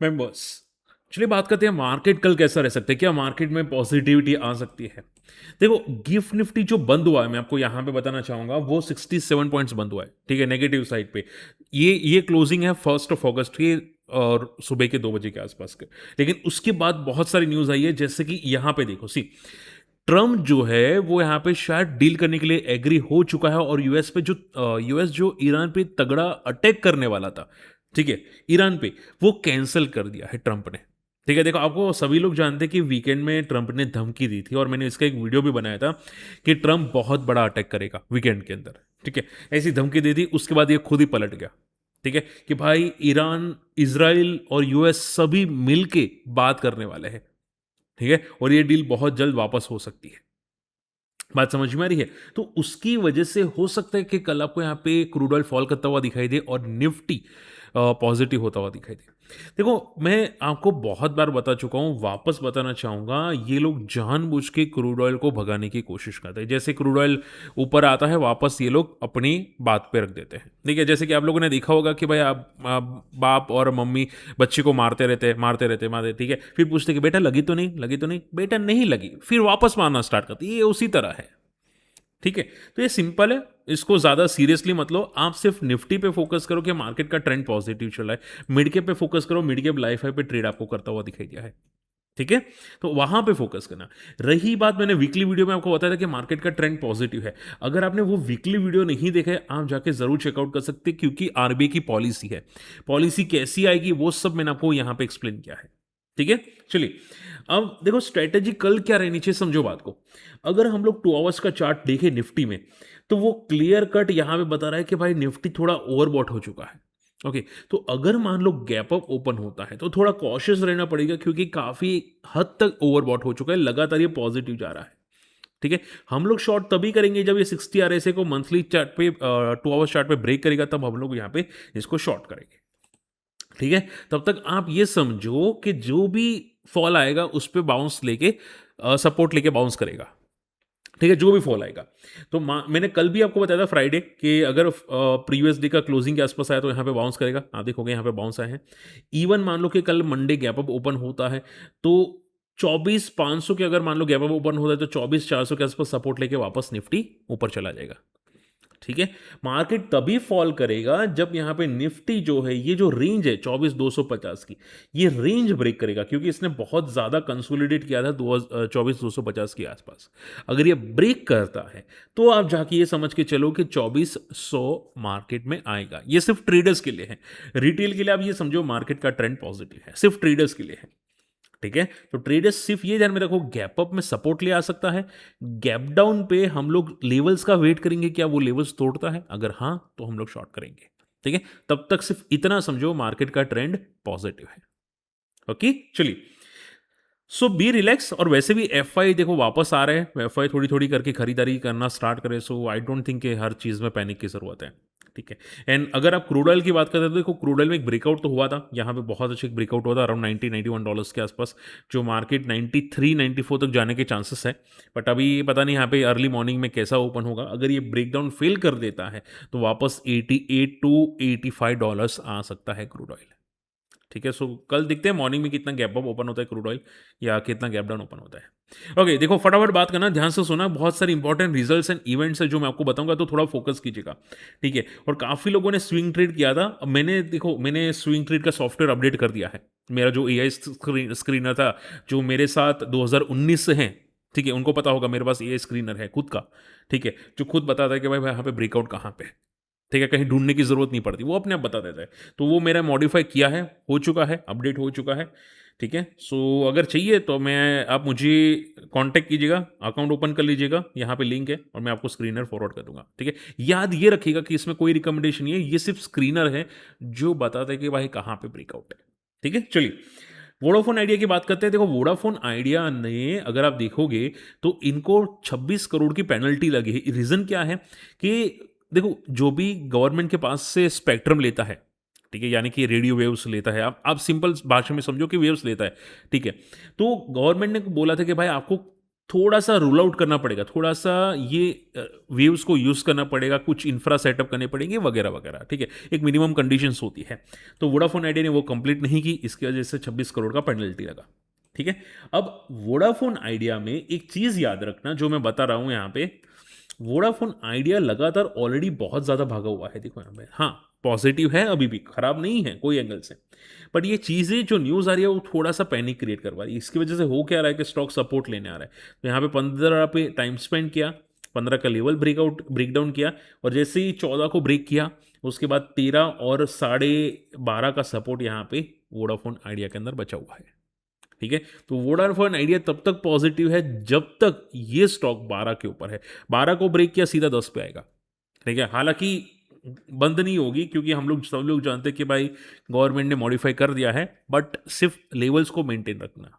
Members, चलिए बात करते हैं मार्केट कल कैसा रह सकता है, क्या मार्केट में पॉजिटिविटी आ सकती है। देखो, गिफ्ट निफ्टी जो बंद हुआ है, मैं आपको यहां पे बताना चाहूंगा, वो 67 पॉइंट्स बंद हुआ है, ठीक है, नेगेटिव साइड पे। ये क्लोजिंग है 1 अगस्त की, और सुबह के 2 बजे के आसपास के। लेकिन उसके बाद बहुत सारी न्यूज आई है, जैसे कि यहां पे देखो, सी ट्रम्प जो है वो यहाँ पे शायद डील करने के लिए एग्री हो चुका है, और यूएस जो ईरान पे तगड़ा अटैक करने वाला था, ठीक है, ईरान पे, वो कैंसिल कर दिया है ट्रम्प ने। ठीक है, देखो, आपको सभी लोग जानते हैं कि वीकेंड में ट्रम्प ने धमकी दी थी, और मैंने इसका एक वीडियो भी बनाया था कि ट्रम्प बहुत बड़ा अटैक करेगा वीकेंड के अंदर। ठीक है, ऐसी धमकी दी थी, उसके बाद ये खुद ही पलट गया। ठीक है, कि भाई ईरान, इसराइल और यूएस सभी मिलके बात करने वाले हैं। ठीक है, और ये डील बहुत जल्द वापस हो सकती है। बात समझ में आ रही है? तो उसकी वजह से हो सकता है कि कल आपको यहाँ पे क्रूड ऑयल फॉल करता हुआ दिखाई दे और निफ्टी पॉजिटिव होता हुआ दिखाई दे। देखो, मैं आपको बहुत बार बता चुका हूँ, वापस बताना चाहूँगा, ये लोग जानबूझ के क्रूड ऑयल को भगाने की कोशिश करते हैं। जैसे क्रूड ऑयल ऊपर आता है, वापस ये लोग अपनी बात पे रख देते हैं। ठीक है, जैसे कि आप लोगों ने देखा होगा कि भाई आप बाप और मम्मी बच्चे को मारते रहते मारते रहते मारते, ठीक है, फिर पूछते कि बेटा लगी तो नहीं, लगी तो नहीं, बेटा नहीं लगी, फिर वापस मारना स्टार्ट करते। ये उसी तरह है। ठीक है, तो ये सिंपल है, इसको ज्यादा सीरियसली मत लो। आप सिर्फ निफ्टी पे फोकस करो कि मार्केट का ट्रेंड पॉजिटिव चल रहा है। मिड कैप पे फोकस करो, मिड कैप लाइफ हाई पे ट्रेड आपको करता हुआ दिखाई दिया है। ठीक है, तो वहां पे फोकस करना। रही बात, मैंने वीकली वीडियो में आपको बताया था कि मार्केट का ट्रेंड पॉजिटिव है। अगर आपने वो वीकली वीडियो नहीं देखा है, आप जाके जरूर चेकआउट कर सकते हैं, क्योंकि आरबीआई की पॉलिसी है। पॉलिसी कैसी आएगी वो सब मैंने आपको यहां पे एक्सप्लेन किया है। ठीक है, चलिए, अब देखो स्ट्रेटेजी कल क्या रहनी चाहिए, समझो बात को। अगर हम लोग 2 आवर्स का चार्ट देखें निफ्टी में, तो वो क्लियर कट यहां पे बता रहा है कि भाई निफ्टी थोड़ा ओवरबॉट हो चुका है। ओके, तो अगर मान लो गैप अप ओपन होता है, तो थोड़ा कॉशियस रहना पड़ेगा, क्योंकि काफी हद तक ओवरबॉट हो चुका है, लगातार ये पॉजिटिव जा रहा है। ठीक है, हम लोग शॉर्ट तभी करेंगे जब ये 60 आरएसए को मंथली चार्ट पे, 2 आवर्स चार्ट पे ब्रेक करेगा, तब हम लोग यहाँ पे इसको शॉर्ट करेंगे। ठीक है, तब तक आप ये समझो कि जो भी फॉल आएगा उस पे बाउंस लेके, सपोर्ट लेके बाउंस करेगा। ठीक है, जो भी फॉल आएगा। तो मैंने कल भी आपको बताया था फ्राइडे कि अगर प्रीवियस डे का क्लोजिंग के आसपास आया तो यहाँ पे बाउंस करेगा। आप देखोगे यहाँ पे बाउंस आए हैं। इवन मान लो कि कल मंडे गैप अप ओपन होता है, तो 24,500 के अगर मान लो गैप अप ओपन होता है, तो 24,400 के आसपास सपोर्ट लेके वापस निफ्टी ऊपर चला जाएगा। ठीक है, मार्केट तभी फॉल करेगा जब यहां पे निफ्टी जो है, ये जो रेंज है 24,250 की, ये रेंज ब्रेक करेगा, क्योंकि इसने बहुत ज्यादा कंसोलिडेट किया था 24,250 के आसपास। अगर ये ब्रेक करता है, तो आप जाके ये समझ के चलो कि 2400 मार्केट में आएगा। ये सिर्फ ट्रेडर्स के लिए है, रिटेल के लिए आप ये समझो मार्केट का ट्रेंड पॉजिटिव है, सिर्फ ट्रेडर्स के लिए है। ठीक है, तो ट्रेडर्स सिर्फ ये ध्यान में रखो, गैप अप में सपोर्ट ले आ सकता है, गैप डाउन पे हम लोग लेवल्स का वेट करेंगे, क्या वो लेवल्स तोड़ता है, अगर हाँ तो हम लोग शॉर्ट करेंगे। ठीक है, तब तक सिर्फ इतना समझो, मार्केट का ट्रेंड पॉजिटिव है। ओके, चलिए, सो बी रिलैक्स। और वैसे भी एफ आई देखो वापस आ रहे हैं, एफ आई थोड़ी थोड़ी करके खरीदारी करना स्टार्ट करें, सो आई डोंट थिंक कि हर चीज़ में पैनिक की ज़रूरत है। ठीक है, एंड अगर आप क्रूड ऑयल की बात करते हैं, तो देखो क्रूड ऑयल में एक ब्रेकआउट तो हुआ था, यहाँ पे बहुत अच्छे एक ब्रेकआउट हुआ था अराउंड $90-91 के आसपास, जो मार्केट 93-94 तक जाने के चांसेस है। बट अभी पता नहीं यहाँ पे अर्ली मॉर्निंग में कैसा ओपन होगा। अगर ये ब्रेकडाउन फेल कर देता है, तो वापस $88 to $85 आ सकता है क्रूड ऑयल। ठीक है, सो कल देखते हैं मॉर्निंग में कितना गैप अप ओपन होता है क्रूड ऑयल, या कितना गैप डाउन ओपन होता है। ओके, देखो फटाफट बात करना, ध्यान से सुना, बहुत सारे इंपॉर्टेंट रिजल्ट्स एंड इवेंट्स है जो मैं आपको बताऊंगा, तो थोड़ा फोकस कीजिएगा। ठीक है, और काफी लोगों ने स्विंग ट्रेड किया था। अब मैंने स्विंग ट्रेड का सॉफ्टवेयर अपडेट कर दिया है। मेरा जो एआई स्क्रीनर था, जो मेरे साथ 2019 से है, ठीक है, उनको पता होगा मेरे पास एआई स्क्रीनर है खुद का। ठीक है, जो खुद बताता है कि भाई यहाँ पे ब्रेकआउट कहाँ पे है। ठीक है, कहीं ढूंढने की जरूरत नहीं पड़ती, वो अपने आप बता देता है। तो वो मेरा मॉडिफाई किया है, हो चुका है, अपडेट हो चुका है। ठीक है, सो अगर चाहिए तो आप मुझे कांटेक्ट कीजिएगा, अकाउंट ओपन कर लीजिएगा, यहाँ पे लिंक है, और मैं आपको स्क्रीनर फॉरवर्ड कर दूंगा। ठीक है, याद ये रखिएगा कि इसमें कोई रिकमेंडेशन नहीं है, ये सिर्फ स्क्रीनर है जो बताता है कि भाई कहाँ पे ब्रेकआउट है। ठीक है, चलिए, वोडाफोन आइडिया की बात करते हैं। देखो, वोडाफोन आइडिया ने, अगर आप देखोगे, तो इनको 26 करोड़ की पेनल्टी लगी है। रीजन क्या है कि देखो, जो भी गवर्नमेंट के पास से स्पेक्ट्रम लेता है, ठीक है, यानी कि रेडियो वेव्स लेता है, आप सिंपल भाषा में समझो कि वेव्स लेता है। ठीक है, तो गवर्नमेंट ने बोला था कि भाई आपको थोड़ा सा रूल आउट करना पड़ेगा, थोड़ा सा ये वेव्स को यूज़ करना पड़ेगा, कुछ इंफ्रा सेटअप करने पड़ेंगे वगैरह वगैरह, ठीक है। एक मिनिमम कंडीशंस होती है। तो वोडाफोन आइडिया ने वो कंप्लीट नहीं की, इसकी वजह से 26 करोड़ का पेनल्टी लगा, ठीक है। अब वोडाफोन आइडिया में एक चीज़ याद रखना जो मैं बता रहा हूँ यहाँ पे, वोडाफोन आइडिया लगातार ऑलरेडी बहुत ज़्यादा भागा हुआ है, देखो यहाँ पे। हाँ, पॉजिटिव है, अभी भी खराब नहीं है कोई एंगल से, बट ये चीज़ें जो न्यूज़ आ रही है वो थोड़ा सा पैनिक क्रिएट करवा रही है। इसकी वजह से हो क्या रहा है कि स्टॉक सपोर्ट लेने आ रहा है। तो यहाँ पे 15 पे टाइम स्पेंड किया, 15 का लेवल ब्रेकडाउन किया, और जैसे ही 14 को ब्रेक किया, उसके बाद 13 और 12.5 का सपोर्ट यहाँ पे वोडाफोन आइडिया के अंदर बचा हुआ है, ठीक है। तो वोडाफोन आइडिया तब तक पॉजिटिव है जब तक ये स्टॉक 12 के ऊपर है। 12 को ब्रेक किया, सीधा 10 पे आएगा, ठीक है। हालांकि बंद नहीं होगी, क्योंकि हम लोग सब लोग जानते हैं कि भाई गवर्नमेंट ने मॉडिफाई कर दिया है, बट सिर्फ लेवल्स को मेंटेन रखना।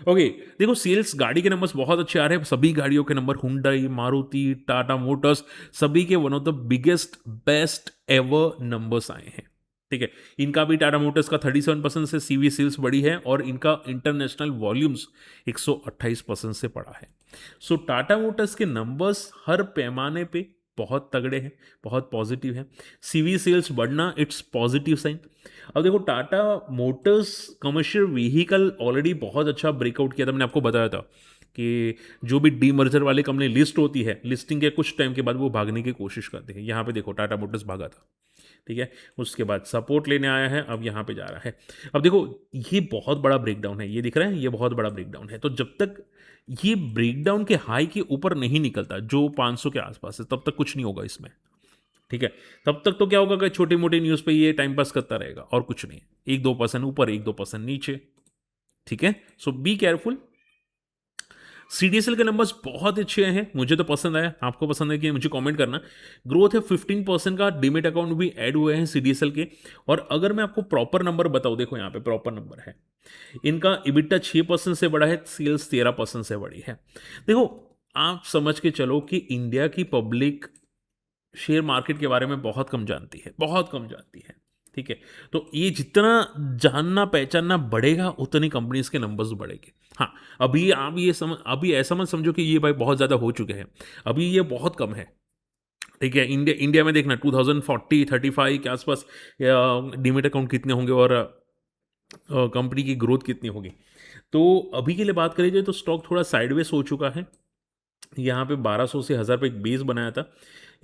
ओके, देखो सेल्स गाड़ी के नंबर्स बहुत अच्छे आ रहे हैं, सभी गाड़ियों के number, Hyundai, Maruti, Tata Motors, सभी के one of the biggest best ever numbers आए हैं, ठीक है। इनका भी टाटा मोटर्स का 37% से सीवी सेल्स बढ़ी है, और इनका इंटरनेशनल वॉल्यूम्स 128% से बढ़ा है। सो टाटा मोटर्स के नंबर्स हर पैमाने पे बहुत तगड़े हैं, बहुत पॉजिटिव हैं। सीवी सेल्स बढ़ना, इट्स पॉजिटिव साइन। अब देखो Tata Motors commercial vehicle already बहुत अच्छा ब्रेकआउट किया था, मैंने आपको बताया था कि जो भी डीमर्जर वाले कंपनी लिस्ट होती है, लिस्टिंग के कुछ टाइम के बाद वो भागने की कोशिश करते हैं। यहाँ पे देखो टाटा मोटर्स भागा था, ठीक है। उसके बाद सपोर्ट लेने आया है, अब यहाँ पे जा रहा है। अब देखो ये बहुत बड़ा ब्रेकडाउन है, ये दिख रहा है, ये बहुत बड़ा ब्रेकडाउन है। तो जब तक ये ब्रेकडाउन के हाई के ऊपर नहीं निकलता, जो 500 के आसपास है, तब तक कुछ नहीं होगा इसमें, ठीक है। तब तक तो क्या होगा कि छोटी मोटी न्यूज़ पे ये टाइम पास करता रहेगा और कुछ नहीं, 1-2% ऊपर, 1-2% नीचे, ठीक है। सो बी केयरफुल। सीडीएसएल के नंबर्स बहुत अच्छे हैं, मुझे तो पसंद आया, आपको पसंद है कि मुझे कमेंट करना। ग्रोथ है 15% का, डीमेट अकाउंट भी ऐड हुए हैं सीडीएसएल के। और अगर मैं आपको प्रॉपर नंबर बताऊं, देखो यहाँ पे प्रॉपर नंबर है, इनका इबिटा 6% से बढ़ा है, सेल्स 13% से बढ़ी है। देखो आप समझ के चलो कि इंडिया की पब्लिक शेयर मार्केट के बारे में बहुत कम जानती है, बहुत कम जानती है, ठीक है। तो ये जितना जानना पहचानना बढ़ेगा, उतनी कंपनीज के नंबर्स बढ़ेंगे। हाँ, अभी आप ये समझ, अभी ऐसा मत समझो कि ये भाई बहुत ज़्यादा हो चुके हैं, अभी ये बहुत कम है, ठीक है। इंडिया में देखना 2040-35 के आसपास डीमेट अकाउंट कितने होंगे, और कंपनी की ग्रोथ कितनी होगी। तो अभी के लिए बात करी जाए तो स्टॉक थोड़ा साइडवेज हो चुका है। यहाँ पे 1200 से 1000 पे एक बेस बनाया था,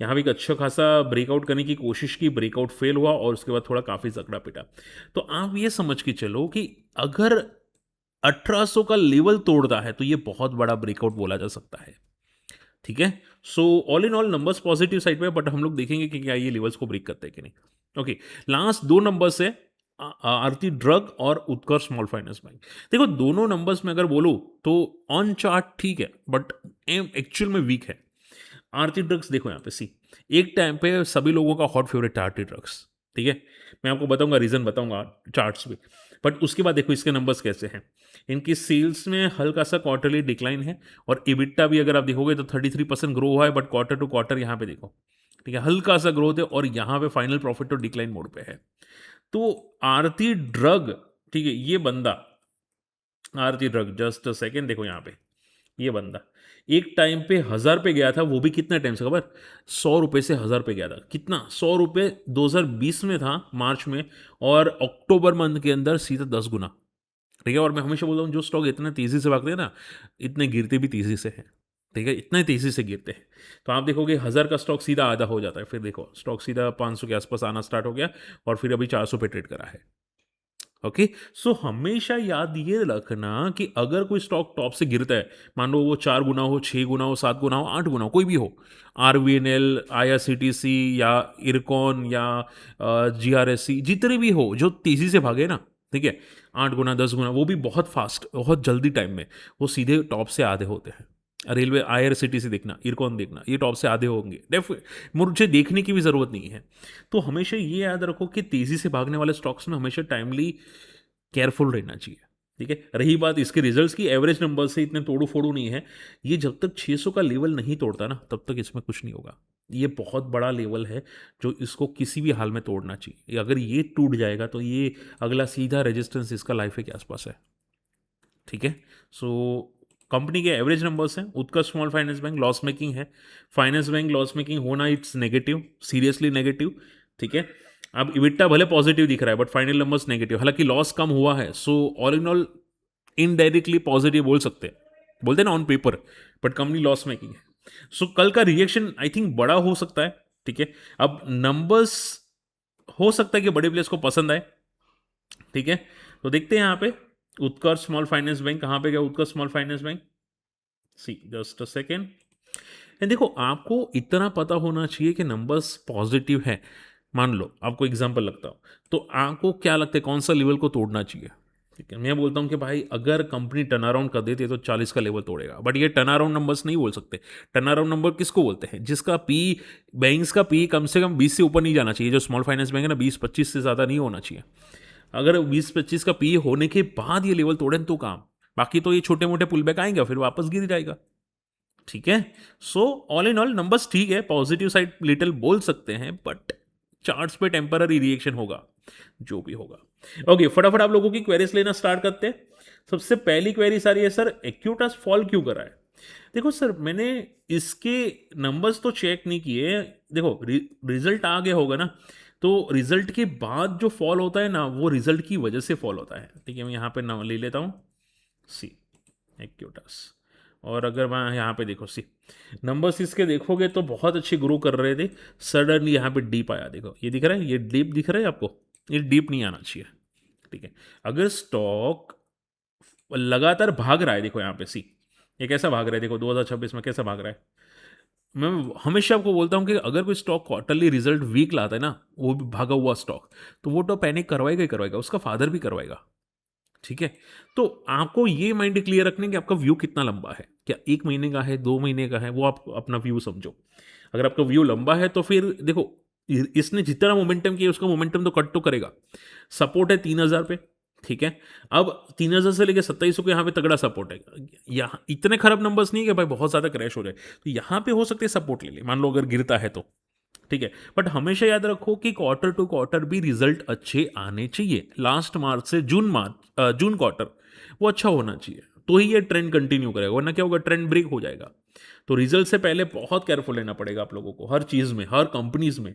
यहाँ पे एक अच्छा खासा ब्रेकआउट करने की कोशिश की, ब्रेकआउट फेल हुआ, और उसके बाद थोड़ा काफ़ी जकड़ा पिटा। तो आप ये समझ के चलो कि अगर 1800 का लेवल तोड़ता है तो ये बहुत बड़ा ब्रेकआउट बोला जा सकता है, ठीक है। So all in all numbers positive side पे, बट हम लोग देखेंगे कि क्या ये लेवल्स को ब्रेक करते हैं कि नहीं। ओके, लास्ट दो नंबर्स है आरती ड्रग और उत्कर्ष स्मॉल फाइनेंस बैंक। देखो दोनों नंबर्स में अगर बोलो तो ऑन चार्ट ठीक है, बट एक्चुअल में वीक है। आरती ड्रग्स देखो यहाँ पे सी, एक टाइम पे सभी लोगों का हॉट फेवरेट था आरती ड्रग्स, ठीक है। मैं आपको बताऊंगा, रीजन बताऊंगा चार्ट्स पे। बट उसके बाद देखो इसके नंबर्स कैसे हैं। इनकी सेल्स में हल्का सा क्वार्टरली डिक्लाइन है, और इबिट्टा भी अगर आप देखोगे तो 33% ग्रो हुआ है, बट क्वार्टर टू क्वार्टर यहाँ पे देखो, ठीक है, हल्का सा ग्रोथ है, और यहाँ पे फाइनल प्रॉफिट तो डिक्लाइन मोड पे है। तो आरती ड्रग, ठीक है, ये बंदा आरती ड्रग, जस्ट सेकेंड देखो यहाँ पे, ये बंदा एक टाइम पे 1000 पे गया था, वो भी कितना टाइम से खबर, 100 रुपये से 1000 पे गया था। कितना, 100 रुपये 2020 में था मार्च में, और अक्टूबर मंथ के अंदर सीधा 10 गुना, ठीक है। और मैं हमेशा बोलता हूँ जो स्टॉक इतने तेज़ी से भागते हैं ना, इतने गिरते भी तेज़ी से हैं, ठीक है, इतने तेज़ी से गिरते हैं। तो आप देखोगे 1000 का स्टॉक सीधा आधा हो जाता है, फिर देखो स्टॉक सीधा 500 के आसपास आना स्टार्ट हो गया, और फिर अभी 400 पे ट्रेड करा है। ओके, सो हमेशा याद ये रखना कि अगर कोई स्टॉक टॉप से गिरता है, मान लो वो 4 गुना हो, 6 गुना हो, 7 गुना हो, 8 गुना हो, कोई भी हो, आरवीएनएल, आईआरसीटीसी या इरकॉन या जीआरएससी, जितने भी हो जो तेज़ी से भागे ना, ठीक है, 8 गुना 10 गुना, वो भी बहुत फास्ट, बहुत जल्दी टाइम में, वो सीधे टॉप से आधे होते हैं। रेलवे आईआरसीटीसी देखना, इरकॉन देखना, ये टॉप से आधे होंगे, मुझे देखने की भी ज़रूरत नहीं है। तो हमेशा ये याद रखो कि तेज़ी से भागने वाले स्टॉक्स में हमेशा टाइमली केयरफुल रहना चाहिए, ठीक है। रही बात इसके रिजल्ट्स की, एवरेज नंबर से इतने तोड़ू फोड़ू नहीं है, ये जब तक 600 का लेवल नहीं तोड़ता ना, तब तक इसमें कुछ नहीं होगा। ये बहुत बड़ा लेवल है जो इसको किसी भी हाल में तोड़ना चाहिए। अगर ये टूट जाएगा तो ये अगला सीधा रेजिस्टेंस इसका लाइफ के आसपास है, ठीक है। सो कंपनी के एवरेज नंबर्स हैं। Utkarsh small finance bank loss making है, फाइनेंस बैंक लॉस मेकिंग होना इट्स नेगेटिव, सीरियसली नेगेटिव, ठीक है। अब इबिट्टा भले पॉजिटिव दिख रहा है बट फाइनल नंबर्स नेगेटिव, हालांकि लॉस कम हुआ है, so all in all indirectly positive बोल सकते हैं, बोलते हैं ना on paper, but company loss making है। सो कल का रिएक्शन आई थिंक बड़ा हो सकता है, ठीक है। अब नंबर्स हो सकता है कि बड़े प्लेयर्स को पसंद आए, ठीक है। तो देखते हैं यहाँ पे उत्कर्ष स्मॉल फाइनेंस बैंक कहाँ पे गया, Utkarsh small finance bank, see just a second. देखो आपको इतना पता होना चाहिए कि नंबर्स पॉजिटिव है। मान लो आपको एग्जांपल लगता हो, तो आपको क्या लगता है कौन सा लेवल को तोड़ना चाहिए, ठीक है। मैं बोलता हूँ कि भाई अगर कंपनी टर्न अराउंड कर देती है तो 40 का लेवल तोड़ेगा, बट ये टर्न अराउंड नंबर्स नहीं बोल सकते। टर्न अराउंड नंबर किसको बोलते हैं, जिसका पी, बैंक्स का पी कम से कम 20 से ऊपर नहीं जाना चाहिए। जो स्मॉल फाइनेंस बैंक है ना, 20-25 से ज़्यादा नहीं होना चाहिए। अगर 20-25 का पी होने के बाद ये लेवल तोड़ें तो काम, बाकी तो ये छोटे मोटे पुल बैक आएंगे फिर वापस गिर जाएगा, ठीक है। So all in all numbers ठीक है, पॉजिटिव साइड लिटिल बोल सकते हैं, बट चार्ट्स पे टेम्पररी रिएक्शन होगा जो भी होगा। ओके, फटाफट आप लोगों की क्वेरीज लेना स्टार्ट करते हैं। सबसे पहली क्वेरी सारी है, सर एक्यूटास फॉल क्यों कर रहा है। देखो सर, मैंने इसके नंबर्स तो चेक नहीं किए। देखो रिजल्ट आ गया होगा ना, तो रिजल्ट के बाद जो फॉल होता है ना, वो रिजल्ट की वजह से फॉल होता है, ठीक है। मैं यहाँ पे नाम ले लेता हूँ, सी एक्यूटास। और अगर मैं यहाँ पे देखो सी नंबर्स इसके देखोगे तो बहुत अच्छे ग्रो कर रहे थे, सडनली यहाँ पे डीप आया। देखो ये दिख रहा है, ये डीप दिख रहा है आपको, ये डीप नहीं आना चाहिए, ठीक है। अगर स्टॉक लगातार भाग रहा है, देखो यहाँ पे सी ये कैसा भाग रहा है, देखो 2026 में कैसा भाग रहा है। मैं हमेशा आपको बोलता हूँ कि अगर कोई स्टॉक क्वार्टरली रिजल्ट वीक लाता है ना, वो भी भागा हुआ स्टॉक, तो वो तो पैनिक करवाएगा ही करवाएगा, उसका फादर भी करवाएगा, ठीक है। तो आपको ये माइंड क्लियर रखने कि आपका व्यू कितना लंबा है, क्या 1 महीने का है, 2 महीने का है, वो आप अपना व्यू समझो। अगर आपका व्यू लंबा है तो फिर देखो इसने जितना मोमेंटम किया उसका मोमेंटम तो कट तो करेगा। सपोर्ट है 3000 पे, ठीक है। अब 3000 से लेकर 2700 के यहाँ पे तगड़ा सपोर्ट है। यहाँ इतने खराब नंबर्स नहीं है कि भाई बहुत ज़्यादा क्रैश हो जाए, तो यहाँ पे हो सकते हैं सपोर्ट ले ले, मान लो अगर गिरता है तो, ठीक है। बट हमेशा याद रखो कि क्वार्टर टू क्वार्टर भी रिजल्ट अच्छे आने चाहिए। लास्ट मार्च से जून क्वार्टर वो अच्छा होना चाहिए, तो ही ये ट्रेंड कंटिन्यू करेगा, वरना क्या होगा, ट्रेंड ब्रेक हो जाएगा। तो रिजल्ट से पहले बहुत केयरफुल लेना पड़ेगा आप लोगों को, हर चीज में, हर कंपनीज में,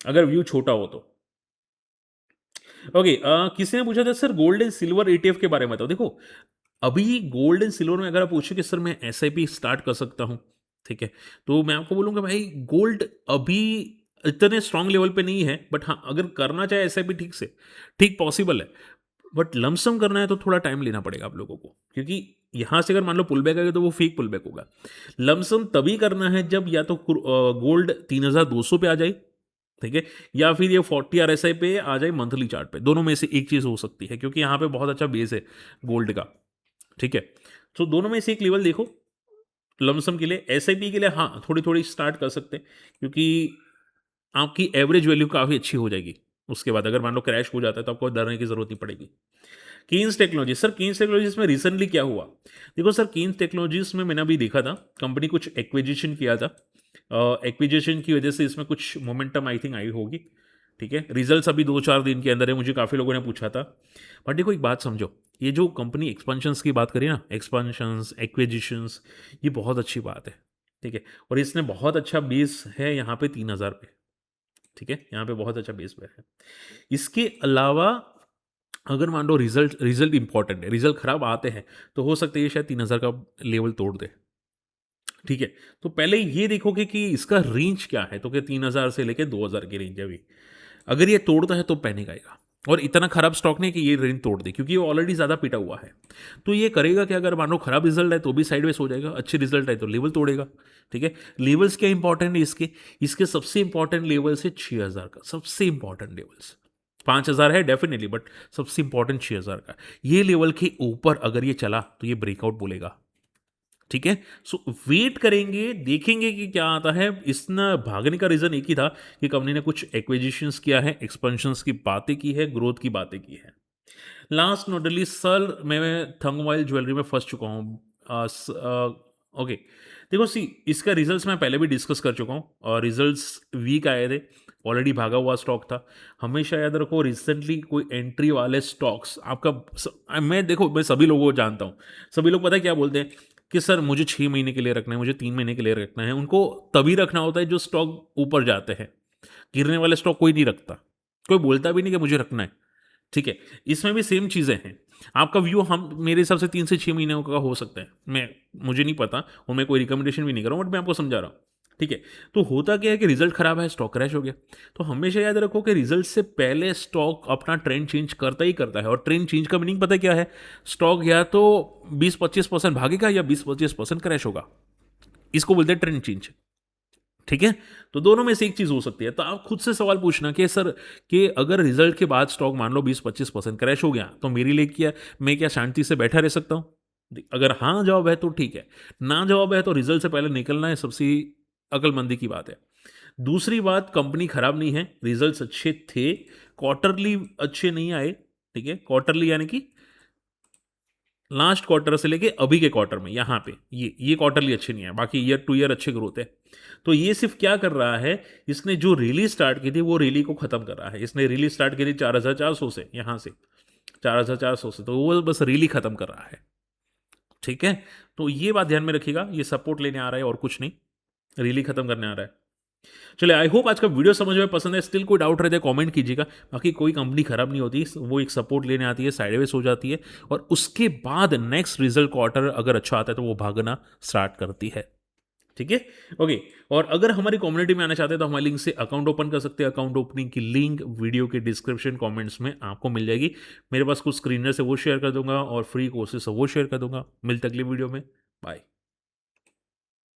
अगर व्यू छोटा हो तो। ओके, किसी ने पूछा था sir gold and silver ETF के बारे में बताओ। देखो अभी गोल्ड एंड सिल्वर में अगर आप पूछो कि सर मैं SIP स्टार्ट कर सकता हूं, ठीक है, तो मैं आपको बोलूंगा भाई गोल्ड अभी इतने स्ट्रांग लेवल पे नहीं है, बट हाँ अगर करना चाहे SIP ठीक से, ठीक पॉसिबल है, बट लमसम करना है तो थोड़ा टाइम लेना पड़ेगा आप लोगों को, क्योंकि यहां से अगर मान लो पुल बैक आएगा तो वो फेक पुल बैक होगा। लमसम तभी करना है जब या तो गोल्ड 3200 पे आ जाए, ठीक है, या फिर ये 40 RSI पे आ जाए मंथली चार्ट पे, दोनों में से एक चीज हो सकती है, क्योंकि यहाँ पे बहुत अच्छा बेस है गोल्ड का, ठीक है। तो दोनों में से एक लेवल देखो लमसम के लिए। SIP के लिए हाँ थोड़ी थोड़ी स्टार्ट कर सकते हैं, क्योंकि आपकी एवरेज वैल्यू काफ़ी अच्छी हो जाएगी। उसके बाद अगर मान लो क्रैश हो जाता है तो आपको डरने की जरूरत नहीं पड़ेगी। Keynes technology, sir Keynes technologies में रिसेंटली क्या हुआ। देखो सर कीन्स टेक्नोलॉजीज में मैंने अभी देखा था, कंपनी कुछ एक्विजिशन किया था, एक्विजिशन की वजह से इसमें कुछ मोमेंटम आई थिंक आई होगी, ठीक है। रिजल्ट्स अभी 2-4 दिन के अंदर है, मुझे काफ़ी लोगों ने पूछा था। बट देखो एक बात समझो, ये जो कंपनी एक्सपेंशंस की बात करी ना, एक्सपेंशंस एक्विजिशंस, ये बहुत अच्छी बात है, ठीक है। और इसने बहुत अच्छा बेस है यहाँ पे 3000 पे, ठीक है, यहाँ पे बहुत अच्छा बेस है। इसके अलावा अगर मान लो रिजल्ट रिजल्ट इंपॉर्टेंट है, रिजल्ट खराब आते हैं तो हो सकता है ये शायद 3000 का लेवल तोड़ दे, ठीक है। तो पहले ये देखोगे कि इसका रेंज क्या है, तो क्या 3000 से लेकर 2000 की रेंज है अभी। अगर ये तोड़ता है तो पैनिक आएगा, और इतना खराब स्टॉक नहीं कि ये रेंज तोड़ दे, क्योंकि ये ऑलरेडी ज़्यादा पिटा हुआ है। तो ये करेगा कि अगर मान लो खराब रिजल्ट है तो भी साइडवेज हो जाएगा, अच्छे रिजल्ट है तो लेवल तोड़ेगा, ठीक है। लेवल्स क्या इंपॉर्टेंट है इसके, इसके सबसे इंपॉर्टेंट लेवल्स है 6000 का, सबसे इंपॉर्टेंट लेवल्स। 5000 है डेफिनेटली, बट सबसे इंपॉर्टेंट 6000 का। ये लेवल के ऊपर अगर ये चला तो ये ब्रेकआउट बोलेगा, ठीक है। सो वेट करेंगे, देखेंगे कि क्या आता है। इसने भागने का रीजन एक ही था कि कंपनी ने कुछ एक्विजिशंस किया है, एक्सपेंशंस की बातें की है, ग्रोथ की बातें की है। लास्ट नॉट लीस्ट सर, मैं थंगवाइल ज्वेलरी में फंस चुका हूँ। ओके, देखो सी इसका रिजल्ट्स मैं पहले भी डिस्कस कर चुका हूँ, और रिजल्ट्स वीक आए थे, ऑलरेडी भागा हुआ स्टॉक था। हमेशा याद रखो रिसेंटली कोई एंट्री वाले स्टॉक्स मैं सभी लोगों को जानता हूँ, सभी लोग पता है क्या बोलते हैं कि सर मुझे 6 महीने के लिए रखना है, मुझे 3 महीने के लिए रखना है। उनको तभी रखना होता है जो स्टॉक ऊपर जाते हैं, गिरने वाले स्टॉक कोई नहीं रखता, कोई बोलता भी नहीं कि मुझे रखना है। ठीक है, इसमें भी सेम चीज़ें हैं। आपका व्यू हम मेरे हिसाब से 3 से 6 महीने का हो सकता है, मुझे नहीं पता और मैं कोई रिकमेंडेशन भी नहीं कर रहा हूँ, बट मैं आपको समझा रहा हूँ। ठीक है, तो होता क्या है कि रिजल्ट खराब है, स्टॉक क्रैश हो गया। तो हमेशा याद रखो कि रिजल्ट से पहले स्टॉक अपना ट्रेंड चेंज करता ही करता है, और ट्रेंड चेंज का मीनिंग पता है क्या है? स्टॉक या तो 20-25% भागेगा या 20-25% क्रैश होगा, इसको बोलते हैं ट्रेंड चेंज। ठीक है, तो दोनों में से एक चीज हो सकती है। तो आप खुद से सवाल पूछना कि सर कि अगर रिजल्ट के बाद स्टॉक मान लो 20-25% क्रैश हो गया, तो मेरे लिए क्या, मैं क्या शांति से बैठा रह सकता हूं? अगर हाँ जवाब है तो ठीक है, ना जवाब है तो रिजल्ट से पहले निकलना है सबसे अकलमंदी की बात है। दूसरी बात, कंपनी खराब नहीं है, रिजल्ट्स अच्छे थे, क्वार्टरली अच्छे नहीं आए। ठीक है, क्वार्टरली यानी कि लास्ट क्वार्टर से लेके अभी के क्वार्टर में, यहाँ पे ये क्वार्टरली अच्छे नहीं है, बाकी ईयर टू ईयर अच्छे ग्रोथ है। तो ये सिर्फ क्या कर रहा है, इसने जो रैली स्टार्ट की थी वो रैली को खत्म कर रहा है। इसने रैली स्टार्ट की थी 4400 से, यहाँ से 4400 से, तो वो बस रैली खत्म कर रहा है। ठीक है, तो ये बात ध्यान में रखिएगा, ये सपोर्ट लेने आ रहा है और कुछ नहीं, रैली खत्म करने आ रहा है। चलिए, आई होप आज का वीडियो समझ में पसंद है। स्टिल कोई डाउट रहता है कमेंट कीजिएगा। बाकी कोई कंपनी खराब नहीं होती, वो एक सपोर्ट लेने आती है, साइडवेज हो जाती है, और उसके बाद नेक्स्ट रिजल्ट क्वार्टर अगर अच्छा आता है तो वो भागना स्टार्ट करती है। ठीक है, ओके। और अगर हमारी कम्युनिटी में आना चाहते हैं तो हमारे लिंक से अकाउंट ओपन कर सकते हैं। अकाउंट ओपनिंग की लिंक वीडियो के डिस्क्रिप्शन कमेंट्स में आपको मिल जाएगी। मेरे पास कुछ स्क्रीनर से वो शेयर कर दूंगा और फ्री कोर्सेस वो शेयर कर दूंगा। मिलते अगली वीडियो में, बाय।